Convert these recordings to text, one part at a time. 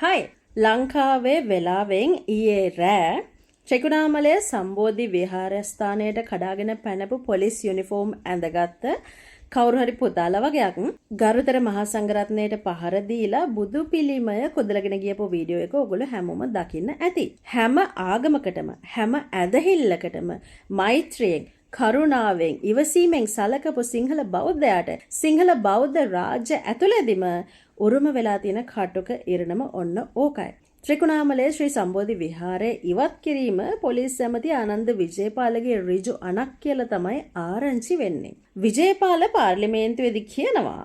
හයි ලංකාවේ වෙලාවෙන් ඊයේ රෑ ත්‍රිකුණාමලය සම්බෝධි විහාරස්ථානයට කඩාගෙන පැනපු පොලිස් යුනිෆෝම් ඇඳගත්ත කවුරු හරි පුතාලා වගේක් ගරුතර මහා සංඝරත්නයට පහර දීලා බුදු පිළිමය කොදලගෙන ගියපු වීඩියෝ එක ඔයගොල්ලෝ හැමෝම දකින්න ඇති. හැම ආගමකටම හැම ඇදහිල්ලකටම මෛත්‍රියෙන් කරුණාවෙන් ඉවසීමෙන් සලකපු සිංහල බෞද්ධයාට සිංහල බෞද්ධ රාජ්‍ය ඇතුළේදීම උරුම වෙලා තියෙන කටුක ඉරණම ඔන්න ඕකයි. ත්‍රිකුණාමලයේ ශ්‍රී සම්බෝධි විහාරයේ ඉවත් කිරීම පොලිස් ඇමති ආනන්ද විජේපාලගේ ඍජු අණක් කියලා තමයි ආරංචි වෙන්නේ. විජේපාල පාර්ලිමේන්තුවේදී කියනවා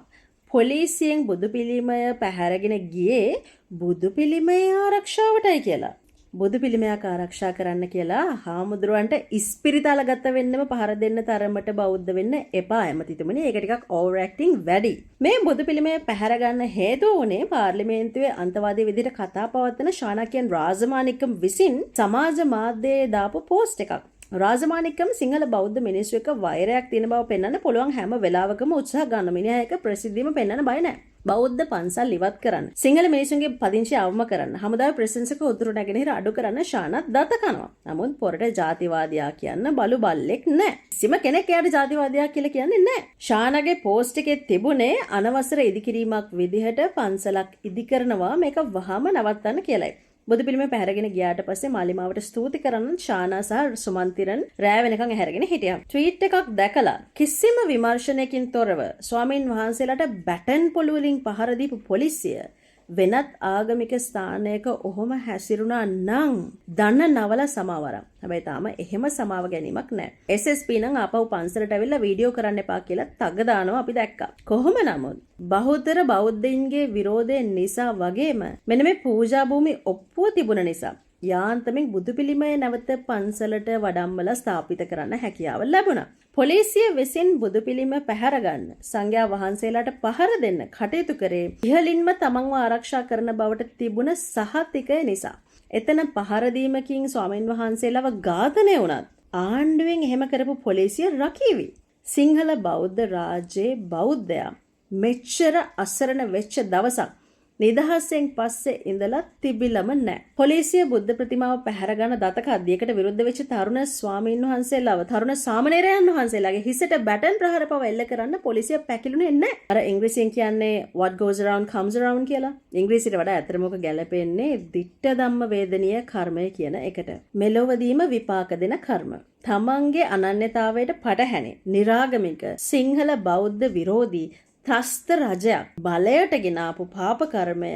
පොලිසියෙන් බුදු පිළිමය පැහැරගෙන ගියේ බුදු පිළිමයේ ආරක්ෂාවටයි කියලා. බුදු පිළිමයක් ආරක්ෂා කරන්න කියලා හාමුදුරුවන්ට ඉස්පිරිතාල ගත වෙන්නම පහර දෙන්න තරමට බෞද්ධ වෙන්න එපා ඇමතිතුමනි. ඒක ටිකක් ඕවර් ඇක්ටිං වැඩි. මේ බුදු පිළිමය පැහැර ගන්න හේතුව වුණේ පාර්ලිමේන්තුවේ අන්තවාදී විදිහට කතා පවත්වන ශානකියන් රාජමාණික්කම් විසින් සමාජ මාධ්‍යයේ දාපු පෝස්ට් එකක්. රාජමාණික්කම් සිංහල බෞද්ධ මිනිස්සු එක්ක වෛරයක් තියෙන බව පෙන්වන්න පුළුවන් හැම වෙලාවකම උත්සාහ ගන්න මිනිහා එක ප්‍රසිද්ධියම පෙන්වන්න බය නැහැ. බෞද්ධ පන්සල් ඉවත් කරන්න. සිංහල මිනිසුන්ගේ පදිංචි අවම කරන්න. හමුදාවේ ප්‍රෙසන්ස් එක උතුරු නැගෙනහිර අඩු කරන්න ශානත් දත කනවා. නමුත් පොරට ජාතිවාදියා කියන්න බලු බල්ලෙක් නැහැ. කිසිම කෙනෙක් එයාට ජාතිවාදියා කියලා කියන්නේ නැහැ. ශානගේ පෝස්ට් එකේ තිබුණේ අනවසර ඉදිකිරීමක් විදිහට පන්සලක් ඉදි කරනවා මේක වහම නවත්තන්න කියලායි. බුදු පිළිමය පැහැරගෙන ගියාට පස්සේ මාලිමාවට ස්තුති කරන්න ශානා සහ සුමන්තිරන් රෑ වෙනකන් ඇහැරගෙන හිටියා. ට්වීට් එකක් දැකලා කිසිම විමර්ශනයකින් තොරව ස්වාමීන් වහන්සේලාට බැටන් පොළු වලින් පහර දීපු පොලිසිය වෙනත් ආගමික ස්ථානයක ඔහොම හැසිරුණා නම් දන්න නවල සමාවරම්. හැබැයි තාම එහෙම සමාව ගැනීමක් නැහැ. SSP නම් ආපහු පන්සලට ඇවිල්ලා වීඩියෝ කරන්න එපා කියලා තග දානවා අපි දැක්කා. කොහොම නමුත් බහුතර බෞද්ධයින්ගේ විරෝධය නිසා වගේම මෙන්න මේ පූජා භූමි ඔප්පුව තිබුණ නිසා යාන්තමින් බුදු පිළිමය නැවත පන්සලට වඩම්මලා ස්ථාපිත කරන්න හැකියාව ලැබුණා. පොලිසිය විසින් බුදු පිළිම පැහැර ගන්න සංඝයා වහන්සේලාට පහර දෙන්න කටයුතු කරේ ඉහළින්ම තමන්ව ආරක්ෂා කරන බවට තිබුණ සහතිකය නිසා. එතන පහර දීමකින් ස්වාමීන් වහන්සේලාව ඝාතනය වුණත් ආණ්ඩුවෙන් එහෙම කරපු පොලිසිය රකීවි. සිංහල බෞද්ධ රාජ්‍යයේ බෞද්ධයා මෙච්චර අසරණ වෙච්ච දවසක් නිදහසෙන් පස්සේ ඉඳලා තිබිලම නැහැ. පොලිසිය බුද්ධ ප්‍රතිමාව පැහැර ගන්න දතක අධ්‍යයකට විරුද්ධ වෙච්ච තරුණ ස්වාමීන් වහන්සේලාව තරුණ සාමණේරයන් වහන්සේලාගේ හිසට බැටන් ප්‍රහාර පව එල්ල කරන්න පොලිසිය පැකිලුනේ නැහැ. අර ඉංග්‍රීසියෙන් කියන්නේ what goes around comes around කියලා. ඉංග්‍රීසියට වඩා ඇත්තටම ඔක ගැලපෙන්නේ ditta ධම්ම වේදනීය කර්මය කියන එකට. මෙලොවදීම විපාක දෙන කර්ම. තමන්ගේ අනන්‍යතාවයට පටහැනි, निराගමික, සිංහල බෞද්ධ විරෝධී ත්‍රස්ත රජයක් බලයට ගෙනාපු පාප කර්මය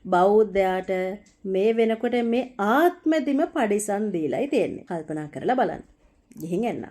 බෞද්ධයාට මේ වෙනකොට මේ ආත්මෙදිම පරිසම් දීලායි තියෙන්නේ. කල්පනා කරලා බලන්න. ගිහින් එන්න.